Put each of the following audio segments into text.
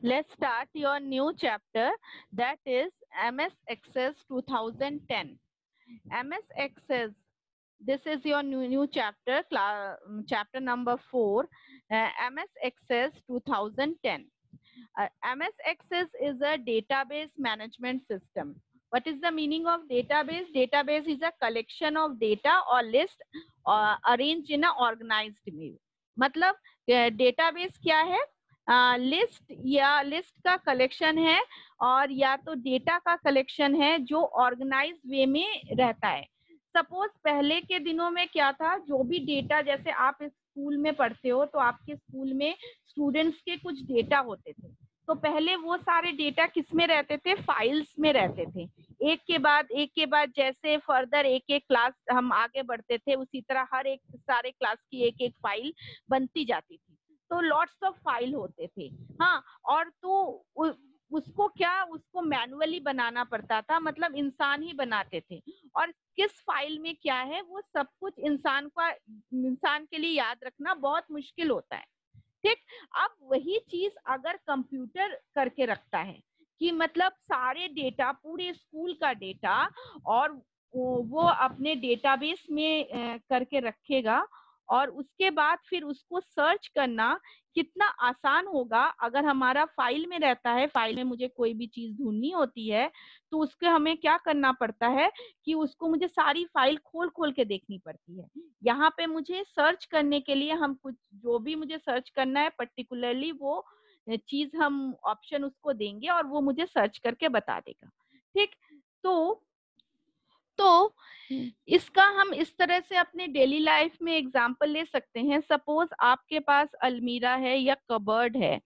Let's start your new chapter, that is MS Access 2010. MS Access, this is your new chapter, chapter number 4, MS Access 2010. MS Access is a database management system. What is the meaning of database? Database is a collection of data or list arranged in a organized way. मतलब database क्या है? List या list का collection है और या तो data का कलेक्शन है जो ऑर्गेनाइज वे में रहता है. सपोज पहले के दिनों में क्या था, जो भी डेटा, जैसे आप स्कूल में पढ़ते हो तो आपके स्कूल में स्टूडेंट्स के कुछ डेटा होते थे. तो पहले वो सारे डेटा किस में रहते थे? फाइल्स में रहते थे. एक के बाद जैसे फर्दर एक एक क्लास हम आगे बढ़ते थे, उसी तरह हर एक सारे क्लास की एक एक फाइल बनती जाती थी. तो लॉट्स ऑफ फाइल होते थे. हाँ, और तो उसको मैनुअली बनाना पड़ता था, मतलब इंसान ही बनाते थे. और किस फाइल में क्या है वो सब कुछ इंसान के लिए याद रखना बहुत मुश्किल होता है. ठीक. अब वही चीज अगर कंप्यूटर करके रखता है कि मतलब सारे डेटा, पूरे स्कूल का डेटा, और वो अपने डेटाबेस में करके रखेगा, और उसके बाद फिर उसको सर्च करना कितना आसान होगा. अगर हमारा फाइल में रहता है, फाइल में मुझे कोई भी चीज ढूंढनी होती है तो उसके हमें क्या करना पड़ता है कि उसको मुझे सारी फाइल खोल खोल के देखनी पड़ती है. यहाँ पे मुझे सर्च करने के लिए हम कुछ जो भी मुझे सर्च करना है पर्टिकुलरली वो चीज हम ऑप्शन उसको देंगे और वो मुझे सर्च करके बता देगा. ठीक. तो इसका हम इस तरह से अपने डेली लाइफ में एग्जांपल ले सकते हैं. सपोज आपके पास अलमीरा है या कबर्ड है,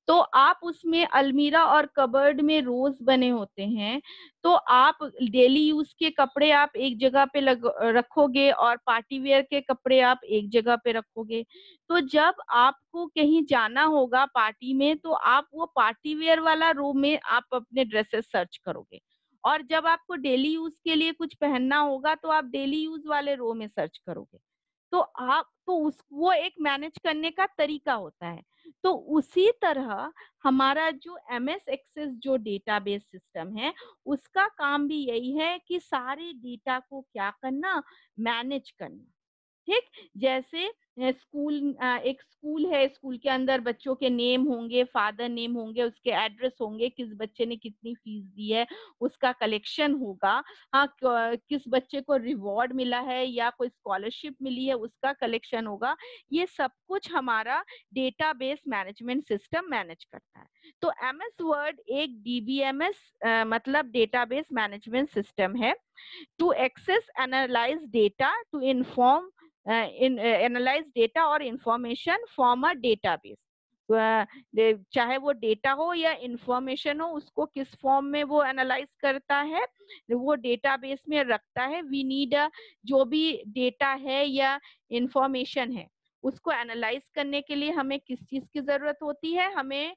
तो आप उसमें अलमीरा और कबर्ड में रोज बने होते हैं. तो आप डेली यूज के कपड़े आप एक जगह पे रखोगे और पार्टी वेयर के कपड़े आप एक जगह पे रखोगे. तो जब आपको कहीं जाना होगा पार्टी में तो आप वो पार्टी वेयर वाला रो में आप अपने ड्रेसेस सर्च करोगे, और जब आपको डेली यूज के लिए कुछ पहनना होगा तो आप डेली यूज वाले रो में सर्च करोगे. तो आप तो उस वो एक मैनेज करने का तरीका होता है. तो उसी तरह हमारा जो एमएस एक्सेस जो डेटाबेस सिस्टम है, उसका काम भी यही है कि सारे डेटा को क्या करना, मैनेज करना. ठीक. जैसे एक स्कूल है, स्कूल के अंदर बच्चों के नेम होंगे, फादर नेम होंगे, उसके एड्रेस होंगे, किस बच्चे ने कितनी फीस दी है उसका कलेक्शन होगा. हाँ, किस बच्चे को रिवॉर्ड मिला है या कोई स्कॉलरशिप मिली है उसका कलेक्शन होगा. ये सब कुछ हमारा डेटाबेस मैनेजमेंट सिस्टम मैनेज करता है. तो एमएस वर्ड एक डीबीएमएस मतलब डेटाबेस मैनेजमेंट सिस्टम है. to access, analyze data, to inform, analyze data और information from a database. चाहे वो डेटा हो या इंफॉर्मेशन हो, उसको किस फॉर्म में वो एनालाइज करता है, वो डेटाबेस में रखता है. वी नीड जो भी डेटा है या इंफॉर्मेशन है उसको एनालाइज करने के लिए हमें किस चीज की जरूरत होती है, हमें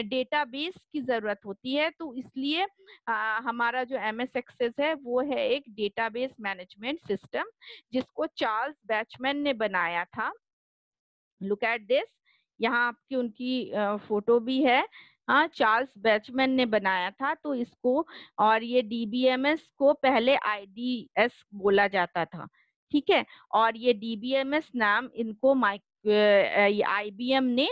डेटाबेस की जरूरत होती है. तो इसलिए हमारा जो एमएस एक्सेस है वो है एक डेटाबेस मैनेजमेंट सिस्टम जिसको चार्ल्स बैचमैन ने बनाया था. Look at this. यहाँ आपकी उनकी फोटो भी है. हाँ, चार्ल्स बैचमैन ने बनाया था. तो इसको, और ये डीबीएमएस को पहले आईडीएस बोला जाता था. ठीक है. और ये डीबीएमएस नाम इनको आईबीएम ने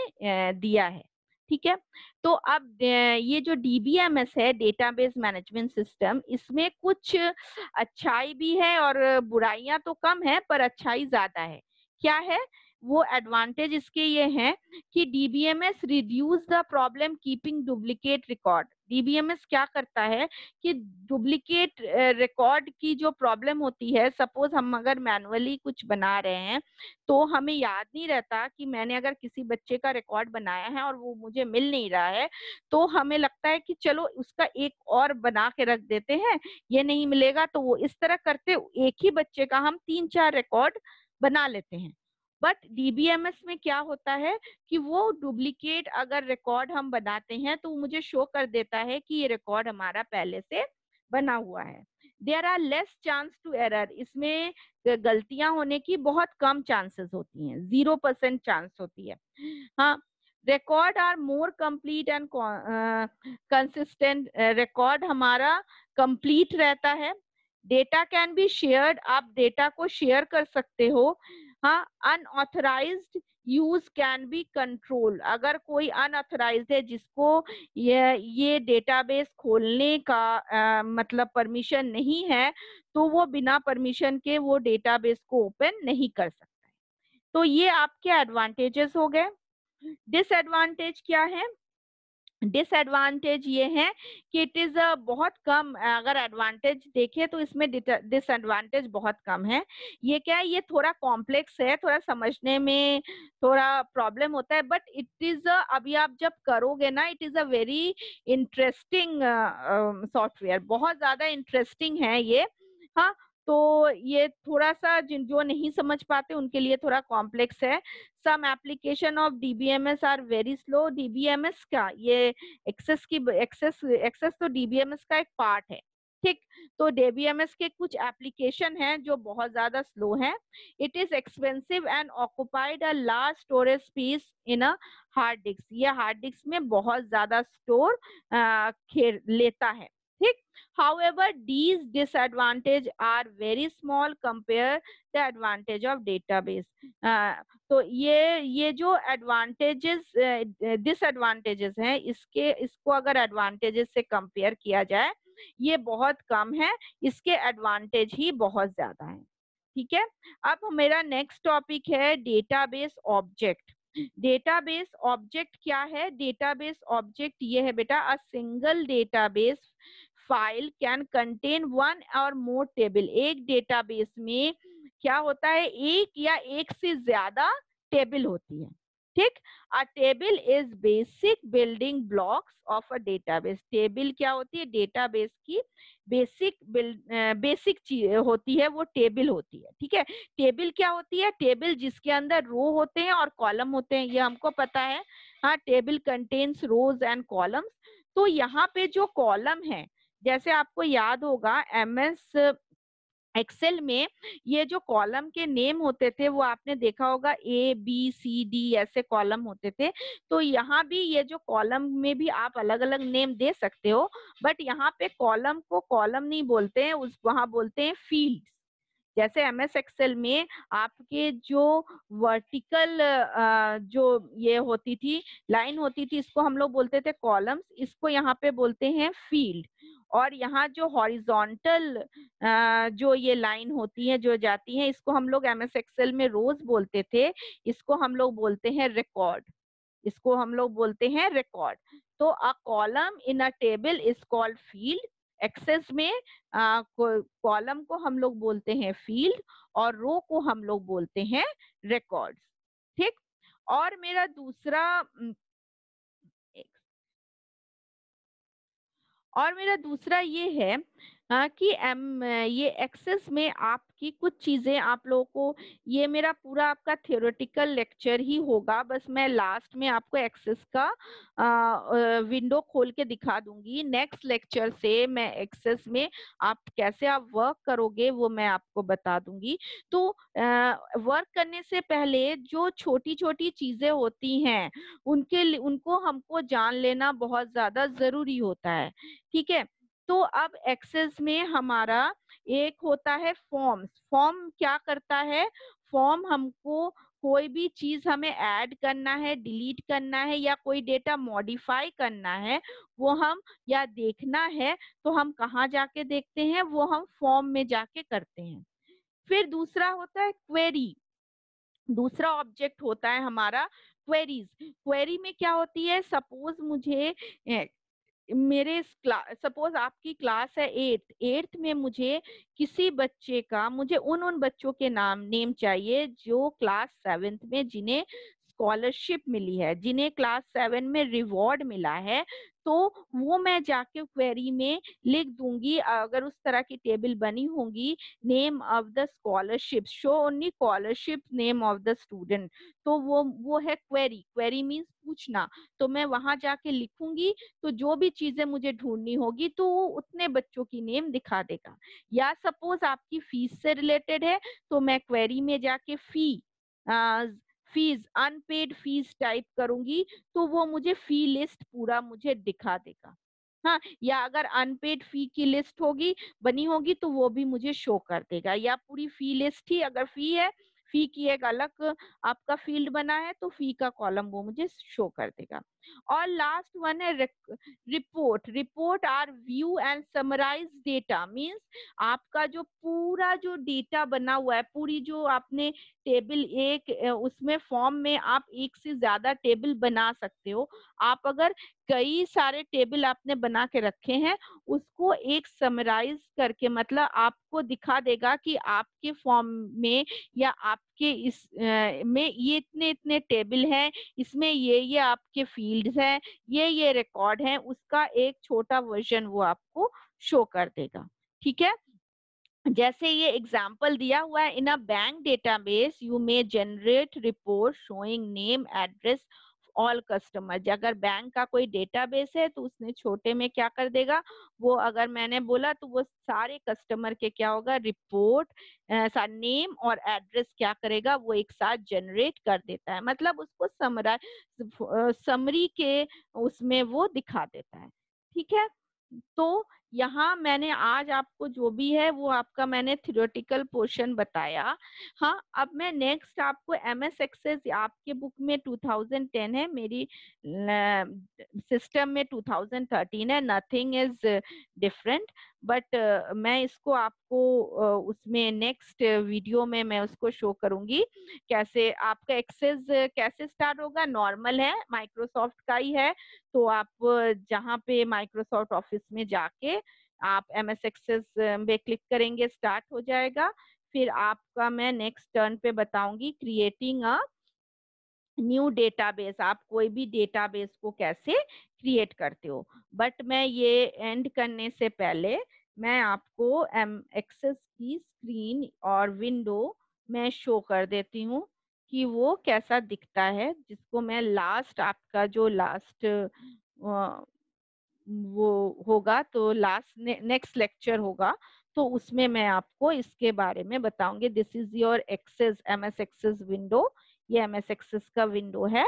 दिया है. ठीक है. तो अब ये जो डीबीएमएस है, डेटाबेस मैनेजमेंट सिस्टम, इसमें कुछ अच्छाई भी है और बुराइयां तो कम है पर अच्छाई ज्यादा है. क्या है वो एडवांटेज इसके? ये हैं कि DBMS reduce the problem keeping duplicate record. DBMS क्या करता है कि डुप्लीकेट रिकॉर्ड की जो प्रॉब्लम होती है, सपोज हम अगर मैनुअली कुछ बना रहे हैं तो हमें याद नहीं रहता कि मैंने अगर किसी बच्चे का रिकॉर्ड बनाया है और वो मुझे मिल नहीं रहा है, तो हमें लगता है कि चलो उसका एक और बना के रख देते हैं, ये नहीं मिलेगा. तो वो इस तरह करते एक ही बच्चे का हम 3-4 रिकॉर्ड बना लेते हैं. बट डीबीएमएस में क्या होता है कि वो डुप्लीकेट अगर रिकॉर्ड हम बनाते हैं तो मुझे शो कर देता है कि ये रिकॉर्ड हमारा पहले से बना हुआ है. There are less chance to error. इसमें गलतियां होने की बहुत कम चांसेस होती हैं, 0% चांस होती है. हाँ, record are more complete and consistent. Record हमारा कंप्लीट रहता है। डेटा कैन बी शेयर्ड, आप डेटा को शेयर कर सकते हो। हाँ, unauthorized use can be control, अगर कोई अनऑथराइज्ड है जिसको ये डेटाबेस खोलने का मतलब परमिशन नहीं है, तो वो बिना परमिशन के वो डेटाबेस को ओपन नहीं कर सकता है। तो ये आपके एडवांटेजेस हो गए। डिसएडवांटेज क्या है? डिसएडवांटेज ये है कि इट इज बहुत कम। अगर एडवांटेज देखें तो इसमें डिसएडवांटेज बहुत कम है। ये क्या है, ये थोड़ा कॉम्प्लेक्स है, थोड़ा समझने में थोड़ा प्रॉब्लम होता है, बट इट इज अभी आप जब करोगे ना, it is a very interesting software, बहुत ज्यादा इंटरेस्टिंग है ये। हाँ, तो ये थोड़ा सा जिन जो नहीं समझ पाते उनके लिए थोड़ा कॉम्प्लेक्स है। Some application of DBMS are very slow. DBMS का ये एक्सेस तो डीबीएमएस का एक पार्ट है, ठीक। तो डीबीएमएस के कुछ एप्लीकेशन हैं जो बहुत ज्यादा स्लो हैं। It is expensive and occupied a large storage space in a hard disk. ये हार्ड डिस्क में बहुत ज्यादा स्टोर लेता है, ठीक। However, these disadvantage are very small compare the advantage of database. तो ये जो एडवांटेजेस डिसएडवांटेजेस हैं, इसको अगर एडवांटेजेस से कंपेयर किया जाए, ये बहुत कम है, इसके एडवांटेज ही बहुत ज्यादा है, ठीक है। अब मेरा नेक्स्ट टॉपिक है डेटाबेस ऑब्जेक्ट। डेटाबेस ऑब्जेक्ट क्या है? डेटाबेस ऑब्जेक्ट ये है बेटा, a single database file can contain one और मोर टेबल। एक डेटाबेस में क्या होता है, एक या एक से ज्यादा टेबल होती है, ठीक। अ table is basic building blocks of a database. Table क्या होती है? डेटाबेस की बेसिक चीज होती है, वो टेबल होती है, ठीक है। टेबल क्या होती है? टेबल जिसके अंदर रो होते हैं और कॉलम होते हैं, ये हमको पता है। हाँ, table contains rows and columns. तो यहाँ पे जो कॉलम है, जैसे आपको याद होगा एमएस एक्सेल में ये जो कॉलम के नेम होते थे वो आपने देखा होगा, ए बी सी डी ऐसे कॉलम होते थे। तो यहाँ भी ये जो कॉलम में भी आप अलग अलग नेम दे सकते हो, बट यहाँ पे कॉलम को कॉलम नहीं बोलते हैं, उस वहां बोलते हैं फील्ड। जैसे एमएस एक्सेल में आपके जो वर्टिकल जो ये होती थी, लाइन होती थी, इसको हम लोग बोलते थे कॉलम्स, इसको यहाँ पे बोलते हैं फील्ड। और यहाँ जो हॉरिजॉन्टल जो ये लाइन होती है जो जाती है, इसको हम लोग एमएस एक्सेल में रोज बोलते थे, इसको हम लोग बोलते हैं रिकॉर्ड। इसको हम लोग बोलते हैं रिकॉर्ड। तो a column in a table is called field. Access में कॉलम को हम लोग बोलते हैं फील्ड और रो को हम लोग बोलते हैं रिकॉर्ड्स, ठीक। और मेरा दूसरा और मेरा दूसरा ये है कि ये एक्सेस में आपकी कुछ चीजें आप लोगों को, ये मेरा पूरा आपका थियोरेटिकल लेक्चर ही होगा, बस मैं लास्ट में आपको एक्सेस का विंडो खोल के दिखा दूंगी। नेक्स्ट लेक्चर से मैं एक्सेस में आप कैसे आप वर्क करोगे वो मैं आपको बता दूंगी। तो वर्क करने से पहले जो छोटी छोटी चीजें होती हैं उनको हमको जान लेना बहुत ज्यादा जरूरी होता है, ठीक है। तो अब एक्सेस में हमारा एक होता है फॉर्म्स। फॉर्म क्या करता है? फॉर्म हमको कोई भी चीज हमें ऐड करना है, डिलीट करना है या कोई डेटा मॉडिफाई करना है, वो हम या देखना है, तो हम कहाँ जाके देखते हैं? वो हम फॉर्म में जाके करते हैं। फिर दूसरा होता है क्वेरी। दूसरा ऑब्जेक्ट होता है हमारा क्वेरीज। क्वेरी में क्या होती है? सपोज मुझे मेरे सपोज आपकी क्लास है एट्थ में, मुझे किसी बच्चे का, मुझे उन उन बच्चों के नेम चाहिए जो क्लास 7th में जिन्हें स्कॉलरशिप मिली है, जिन्हें क्लास 7 में रिवॉर्ड मिला है। तो वो मैं जाके क्वेरी में लिख दूंगी, अगर उस तरह की टेबल बनी होगी, name of the scholarship, show only scholarship name of the student. तो वो है क्वेरी। क्वेरी मीन्स पूछना। तो मैं वहां जाके लिखूंगी, तो जो भी चीजें मुझे ढूंढनी होगी तो वो उतने बच्चों की नेम दिखा देगा। या सपोज आपकी फीस से रिलेटेड है, तो मैं क्वेरी में जाके फीस, अनपेड फीस टाइप करूंगी तो वो मुझे फी लिस्ट पूरा मुझे दिखा देगा। हाँ, या अगर अनपेड फी की लिस्ट होगी, बनी होगी, तो वो भी मुझे शो कर देगा, या पूरी फी लिस्ट ही अगर फी है, फी की एक अलग आपका फील्ड बना है तो फी का कॉलम वो मुझे शो कर देगा। और लास्ट वन है report. Report are view and summarize data, means आपका जो पूरा जो डेटा बना हुआ है, पूरी जो आपने टेबल एक उसमें फॉर्म में आप एक से ज्यादा टेबल बना सकते हो। आप अगर कई सारे टेबल आपने बना के रखे हैं, उसको एक समराइज करके, मतलब आपको दिखा देगा कि आपके फॉर्म में या आपके इस में ये इतने इतने टेबल हैं, इसमें ये आपके फील्ड्स हैं, ये रिकॉर्ड हैं, उसका एक छोटा वर्जन वो आपको शो कर देगा। ठीक है, जैसे ये एग्जाम्पल दिया हुआ है, in a bank database you may generate report showing name address all customer. अगर बैंक का कोई डेटाबेस है तो उसने छोटे में क्या कर देगा, वो अगर मैंने बोला तो वो सारे कस्टमर के क्या होगा, रिपोर्ट नेम और एड्रेस क्या करेगा, वो एक साथ जनरेट कर देता है, मतलब उसको समरी के उसमें वो दिखा देता है। ठीक है, तो यहाँ मैंने आज आपको जो भी है वो आपका मैंने थियोरेटिकल पोर्शन बताया। हाँ, अब मैं नेक्स्ट आपको एमएस एक्सेस आपके बुक में 2010 है, मेरी सिस्टम में 2013 है, नथिंग इज डिफरेंट, बट मैं इसको आपको उसमें नेक्स्ट वीडियो में मैं उसको शो करूंगी कैसे आपका एक्सेस कैसे स्टार्ट होगा। नॉर्मल है, माइक्रोसॉफ्ट का ही है, तो आप जहाँ पे माइक्रोसॉफ्ट ऑफिस में जाके आप एमएस एक्सेस पे क्लिक करेंगे, स्टार्ट हो जाएगा। फिर आपका मैं नेक्स्ट टर्न पे बताऊंगी क्रिएटिंग अ न्यू डेटाबेस, आप कोई भी डेटाबेस को कैसे क्रिएट करते हो। बट मैं ये एंड करने से पहले मैं आपको एम एक्सेस की स्क्रीन और विंडो मैं शो कर देती हूँ कि वो कैसा दिखता है, जिसको मैं लास्ट आपका जो लास्ट वो होगा तो लास्ट नेक्स्ट लेक्चर होगा तो उसमें मैं आपको इसके बारे में बताऊंगी। This is your access MS access window, ये एमएस एक्सेस का विंडो है।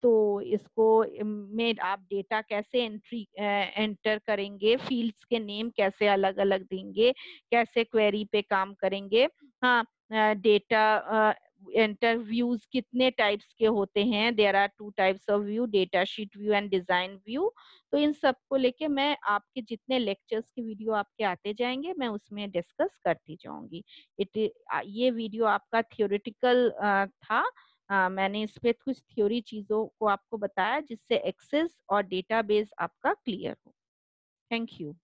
तो इसको में आप डेटा कैसे एंटर करेंगे, फील्ड्स के नेम कैसे अलग अलग देंगे, कैसे क्वेरी पे काम करेंगे। हाँ, डेटा इंटरव्यूज कितने टाइप्स के होते हैं, there are two types of view, data sheet view and design view. तो इन सब को लेके मैं आपके जितने लेक्चर्स के वीडियो आपके आते जाएंगे मैं उसमें डिस्कस करती जाऊंगी। ये वीडियो आपका थियोरेटिकल था। मैंने इस पे कुछ थ्योरी चीजों को आपको बताया जिससे एक्सेस और डेटाबेस आपका क्लियर हो। Thank you.